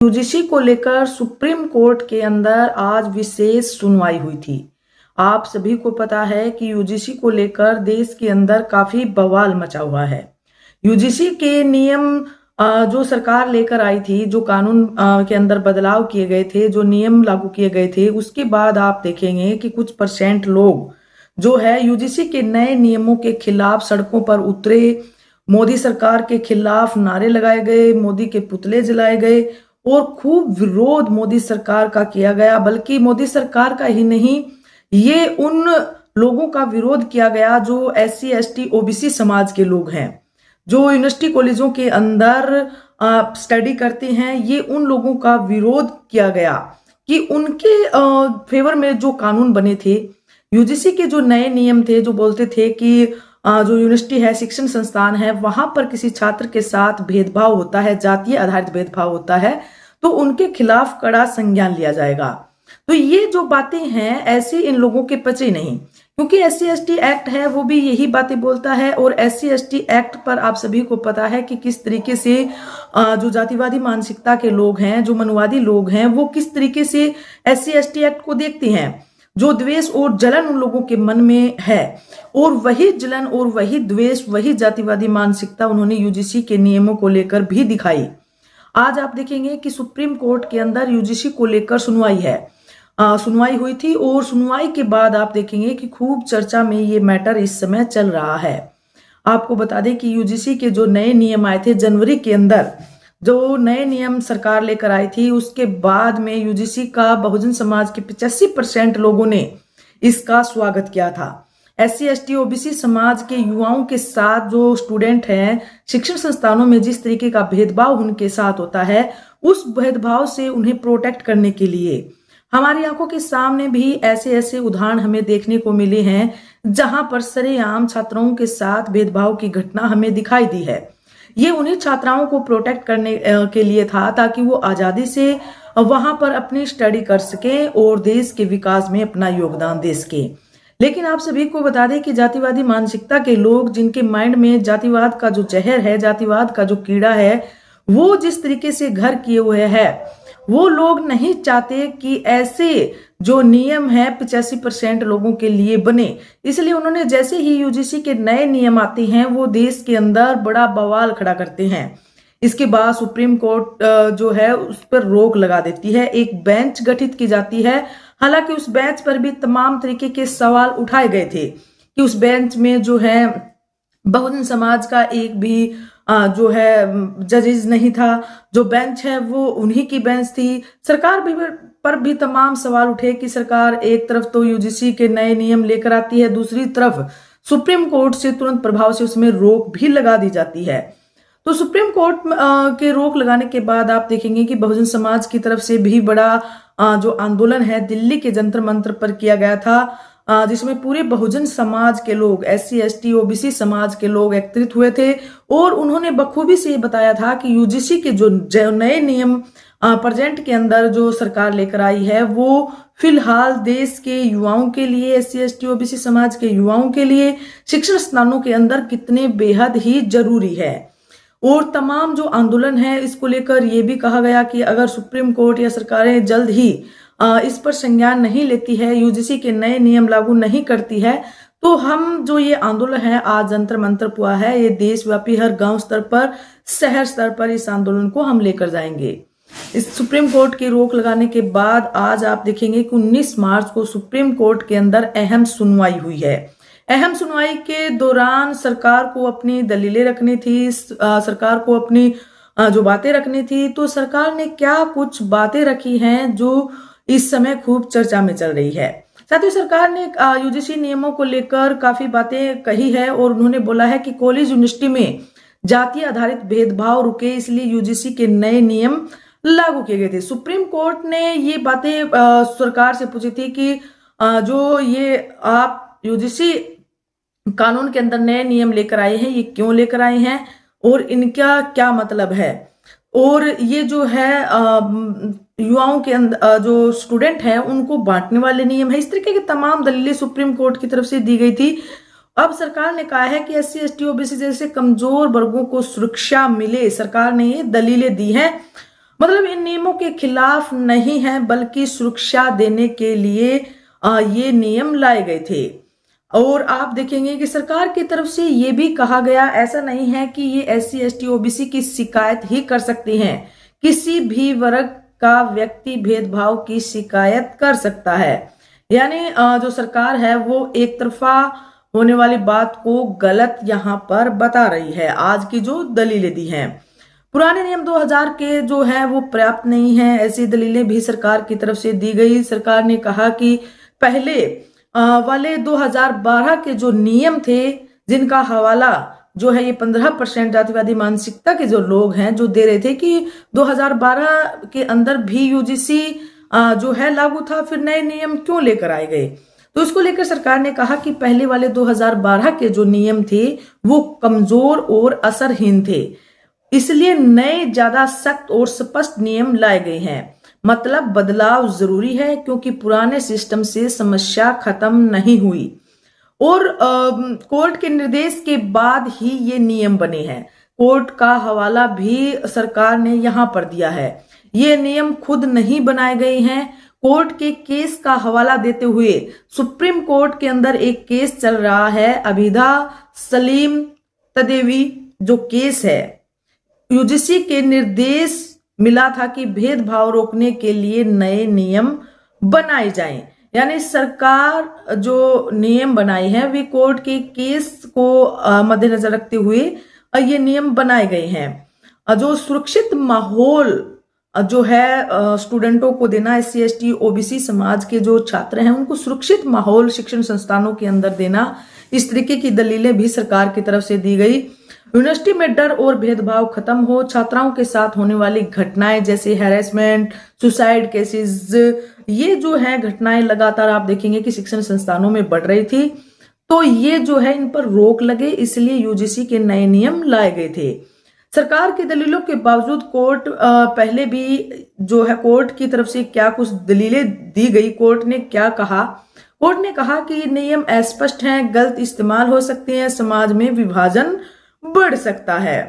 UGC को लेकर supreme court के अंदर आज विशेष सुनवाई हुई थी। आप सभी को पता है कि यूजीसी को लेकर देश के अंदर काफी बवाल मचा हुआ है। यूजीसी के नियम जो सरकार लेकर आई थी, जो कानून के अंदर बदलाव किए गए थे, जो नियम लागू किए गए थे, उसके बाद आप देखेंगे कि कुछ परसेंट लोग जो है यूजीसी के नए नियमों के खिलाफ सड़कों पर उतरे। मोदी सरकार के खिलाफ नारे लगाए गए, मोदी के पुतले जलाए गए और खूब विरोध मोदी सरकार का किया गया। बल्कि मोदी सरकार का ही नहीं, ये उन लोगों का विरोध किया गया जो SC ST OBC समाज के लोग हैं, जो यूनिवर्सिटी कॉलेजों के अंदर स्टडी करते हैं। ये उन लोगों का विरोध किया गया कि उनके फेवर में जो कानून बने थे, यूजीसी के जो नए नियम थे, जो बोलते थे कि जो यूनिवर्सिटी है, शिक्षण संस्थान है, वहां पर किसी छात्र के साथ भेदभाव होता है, जातीय आधारित भेदभाव होता है, तो उनके खिलाफ कड़ा संज्ञान लिया जाएगा। तो ये जो बातें हैं, ऐसे इन लोगों के पचे नहीं, क्योंकि SC ST एक्ट है, वो भी यही बातें बोलता है। और SC ST एक्ट पर आप सभी को पता है कि किस तरीके से जो जातिवादी मानसिकता के लोग हैं, जो मनुवादी लोग हैं, वो किस तरीके से SC ST एक्ट को देखते हैं। जो द्वेष और जलन उन लोगों के मन में है, और वही जलन और वही द्वेष, वही जातिवादी मानसिकता उन्होंने यूजीसी के नियमों को लेकर भी दिखाई। आज आप देखेंगे कि सुप्रीम कोर्ट के अंदर यूजीसी को लेकर सुनवाई है, सुनवाई हुई थी, और सुनवाई के बाद आप देखेंगे कि खूब चर्चा में ये मैटर इस समय चल रहा है। आपको बता दें कि यूजीसी के जो नए नियम आए थे जनवरी के अंदर, जो नए नियम सरकार लेकर आई थी, उसके बाद में यूजीसी का बहुजन समाज के 85% लोगों ने इसका स्वागत किया था। SC ST OBC समाज के युवाओं के साथ जो स्टूडेंट हैं, शिक्षण संस्थानों में जिस तरीके का भेदभाव उनके साथ होता है, उस भेदभाव से उन्हें प्रोटेक्ट करने के लिए हमारी आंखों के सामने भी ऐसे ऐसे उदाहरण हमें देखने को मिले हैं, जहां पर सरेआम छात्राओं के साथ भेदभाव की घटना हमें दिखाई दी है। ये उन्हीं छात्राओं को प्रोटेक्ट करने के लिए था, ताकि वो आजादी से वहां पर अपनी स्टडी कर सके और देश के विकास में अपना योगदान दे सके। लेकिन आप सभी को बता दें कि जातिवादी मानसिकता के लोग, जिनके माइंड में जातिवाद का जो जहर है, जातिवाद का जो कीड़ा है, वो जिस तरीके से घर किए हुए है, वो लोग नहीं चाहते कि ऐसे जो नियम है 85% लोगों के लिए बने। इसलिए उन्होंने जैसे ही यूजीसी के नए नियम आते हैं, वो देश के अंदर बड़ा बवाल खड़ा करते हैं। इसके बाद सुप्रीम कोर्ट जो है उस पर रोक लगा देती है, एक बेंच गठित की जाती है। हालांकि उस बेंच पर भी तमाम तरीके के सवाल उठाए गए थे कि उस बेंच में जो है बहुजन समाज का एक भी जो है जजेस नहीं था। जो बेंच है वो उन्हीं की बेंच थी। सरकार भी पर भी तमाम सवाल उठे कि सरकार एक तरफ तो यूजीसी के नए नियम लेकर आती है, दूसरी तरफ सुप्रीम कोर्ट से तुरंत प्रभाव से उसमें रोक भी लगा दी जाती है। तो सुप्रीम कोर्ट के रोक लगाने के बाद आप देखेंगे कि बहुजन समाज की तरफ से भी बड़ा जो आंदोलन है दिल्ली के जंतर मंतर पर किया गया था, जिसमें पूरे बहुजन समाज के लोग, SC ST OBC समाज के लोग एकत्रित हुए थे। और उन्होंने बखूबी से बताया था कि यूजीसी के जो नए नियम प्रेजेंट के अंदर जो सरकार लेकर आई है, वो फिलहाल देश के युवाओं के लिए, SC ST OBC समाज के युवाओं के लिए शिक्षण संस्थानों के अंदर कितने बेहद ही जरूरी है। और तमाम जो आंदोलन है, इसको लेकर यह भी कहा गया कि अगर सुप्रीम कोर्ट या सरकारें जल्द ही इस पर संज्ञान नहीं लेती है, यूजीसी के नए नियम लागू नहीं करती है, तो हम जो ये आंदोलन है आज जंतर मंतर हुआ है, ये देशव्यापी हर गांव स्तर पर, शहर स्तर पर इस आंदोलन को हम लेकर जाएंगे। इस सुप्रीम कोर्ट की रोक लगाने के बाद आज आप देखेंगे कि 19 मार्च को सुप्रीम कोर्ट के अंदर अहम सुनवाई हुई है। अहम सुनवाई के दौरान सरकार को अपनी दलीलें रखनी थी, सरकार को अपनी जो बातें रखनी थी। तो सरकार ने क्या कुछ बातें रखी हैं जो इस समय खूब चर्चा में चल रही है। साथ ही सरकार ने यूजीसी नियमों को लेकर काफी बातें कही है, और उन्होंने बोला है कि कॉलेज यूनिवर्सिटी में जातीय आधारित भेदभाव रुके, इसलिए यूजीसी के नए नियम लागू किए गए थे। सुप्रीम कोर्ट ने ये बातें सरकार से पूछी थी कि जो ये आप यूजीसी कानून के अंदर नए नियम लेकर आए हैं, ये क्यों लेकर आए हैं और इनका क्या मतलब है। और ये जो है युवाओं के अंदर जो स्टूडेंट हैं उनको बांटने वाले नियम है। इस तरीके की तमाम दलीलें सुप्रीम कोर्ट की तरफ से दी गई थी। अब सरकार ने कहा है कि SC ST OBC जैसे कमजोर वर्गों को सुरक्षा मिले, सरकार ने ये दलीलें दी हैं। मतलब इन नियमों के खिलाफ नहीं है, बल्कि सुरक्षा देने के लिए ये नियम लाए गए थे। और आप देखेंगे कि सरकार की तरफ से ये भी कहा गया, ऐसा नहीं है कि ये SC ST OBC की शिकायत ही कर सकती हैं, किसी भी वर्ग का व्यक्ति भेदभाव की शिकायत कर सकता है। यानी जो सरकार है वो एक तरफा होने वाली बात को गलत यहाँ पर बता रही है। आज की जो दलीलें दी हैं, पुराने नियम 2000 के जो है वो पर्याप्त नहीं है, ऐसी दलीलें भी सरकार की तरफ से दी गई। सरकार ने कहा कि पहले वाले 2012 के जो नियम थे, जिनका हवाला जो है ये 15% जातिवादी मानसिकता के जो लोग हैं जो दे रहे थे कि 2012 के अंदर भी UGC जो है लागू था, फिर नए नियम क्यों लेकर आए गए। तो इसको लेकर सरकार ने कहा कि पहले वाले 2012 के जो नियम थे वो कमजोर और असरहीन थे, इसलिए नए ज्यादा सख्त और स्पष्ट नियम लाए गए हैं। मतलब बदलाव जरूरी है, क्योंकि पुराने सिस्टम से समस्या खत्म नहीं हुई और कोर्ट के निर्देश के बाद ही ये नियम बने हैं। कोर्ट का हवाला भी सरकार ने यहां पर दिया है। ये नियम खुद नहीं बनाए गए हैं। कोर्ट के केस का हवाला देते हुए सुप्रीम कोर्ट के अंदर एक केस चल रहा है, अबिदा सलीम तदेवी जो केस है, UGC के निर्देश मिला था कि भेदभाव रोकने के लिए नए नियम बनाए जाएं। यानी सरकार जो नियम बनाए हैं वे कोर्ट के केस को मद्देनजर रखते हुए ये नियम बनाए गए हैं। जो सुरक्षित माहौल जो है स्टूडेंटों को देना, SC ST OBC समाज के जो छात्र हैं उनको सुरक्षित माहौल शिक्षण संस्थानों के अंदर देना, इस तरीके की दलीलें भी सरकार की तरफ से दी गई। यूनिवर्सिटी में डर और भेदभाव खत्म हो, छात्राओं के साथ होने वाली घटनाएं जैसे हैरेसमेंट, सुसाइड केसेस, ये जो है घटनाएं लगातार आप देखेंगे कि शिक्षण संस्थानों में बढ़ रही थी, तो ये जो है इन पर रोक लगे, इसलिए UGC के नए नियम लाए गए थे। सरकार की दलीलों के बावजूद कोर्ट पहले भी जो है कोर्ट की तरफ से क्या कुछ दलीलें दी गई, कोर्ट ने क्या कहा। कोर्ट ने कहा कि ये नियम अस्पष्ट हैं, गलत इस्तेमाल हो सकते हैं, समाज में विभाजन बढ़ सकता है।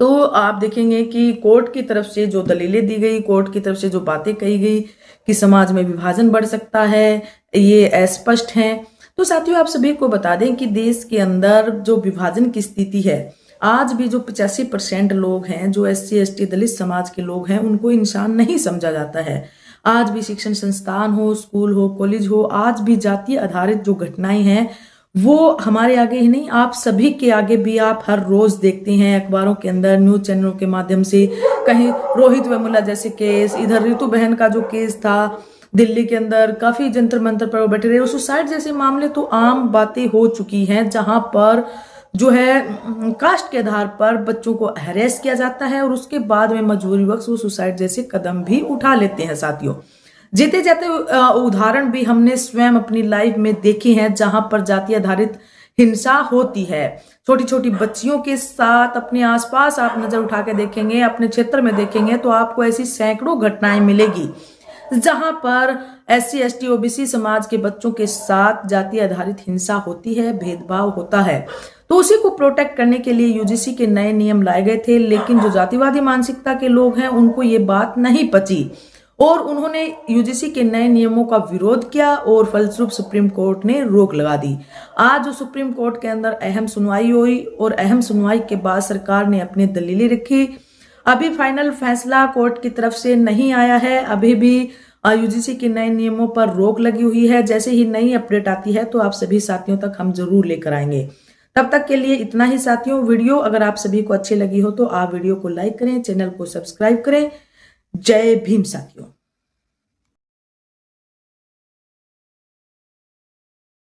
तो आप देखेंगे कि कोर्ट की तरफ से जो दलीलें दी गई, कोर्ट की तरफ से जो बातें कही गई कि समाज में विभाजन बढ़ सकता है, ये अस्पष्ट हैं। तो साथियों आप सभी को बता दें कि देश के अंदर जो विभाजन की स्थिति है, आज भी जो 85% लोग हैं जो SC ST दलित समाज के लोग हैं उनको इंसान नहीं समझा जाता है। आज भी शिक्षण संस्थान हो, स्कूल हो, कॉलेज हो, आज भी जातीय आधारित जो घटनाएं हैं वो हमारे आगे ही नहीं, आप सभी के आगे भी आप हर रोज देखते हैं अखबारों के अंदर, न्यूज चैनलों के माध्यम से। कहीं रोहित वेमुला जैसे केस, इधर रितु बहन का जो केस था दिल्ली के अंदर, काफी जंतर मंतर पर बैठे रहे, सुसाइड जैसे मामले तो आम बातें हो चुकी हैं, जहां पर जो है कास्ट के आधार पर बच्चों को हैरेस किया जाता है और उसके बाद में मजबूरीवश वो सुसाइड जैसे कदम भी उठा लेते हैं। साथियों जीते जाते उदाहरण भी हमने स्वयं अपनी लाइफ में देखे हैं, जहां पर जाति आधारित हिंसा होती है। छोटी छोटी बच्चियों के साथ अपने आसपास आप नजर उठा के देखेंगे, अपने क्षेत्र में देखेंगे तो आपको ऐसी सैकड़ों घटनाएं मिलेगी जहां पर SC ST OBC समाज के बच्चों के साथ जाति आधारित हिंसा होती है, भेदभाव होता है। तो उसी को प्रोटेक्ट करने के लिए UGC के नए नियम लाए गए थे, लेकिन जो जातिवादी मानसिकता के लोग हैं उनको ये बात नहीं पची और उन्होंने UGC के नए नियमों का विरोध किया और फलस्वरूप सुप्रीम कोर्ट ने रोक लगा दी। आज जो सुप्रीम कोर्ट के अंदर अहम सुनवाई हुई और अहम सुनवाई के बाद सरकार ने अपनी दलीलें रखी। अभी फाइनल फैसला कोर्ट की तरफ से नहीं आया है, अभी भी UGC के नए नियमों पर रोक लगी हुई है। जैसे ही नई अपडेट आती है तो आप सभी साथियों तक हम जरूर लेकर आएंगे। तब तक के लिए इतना ही साथियों। वीडियो अगर आप सभी को अच्छी लगी हो तो आप वीडियो को लाइक करें, चैनल को सब्सक्राइब करें। जय भीम साथियों।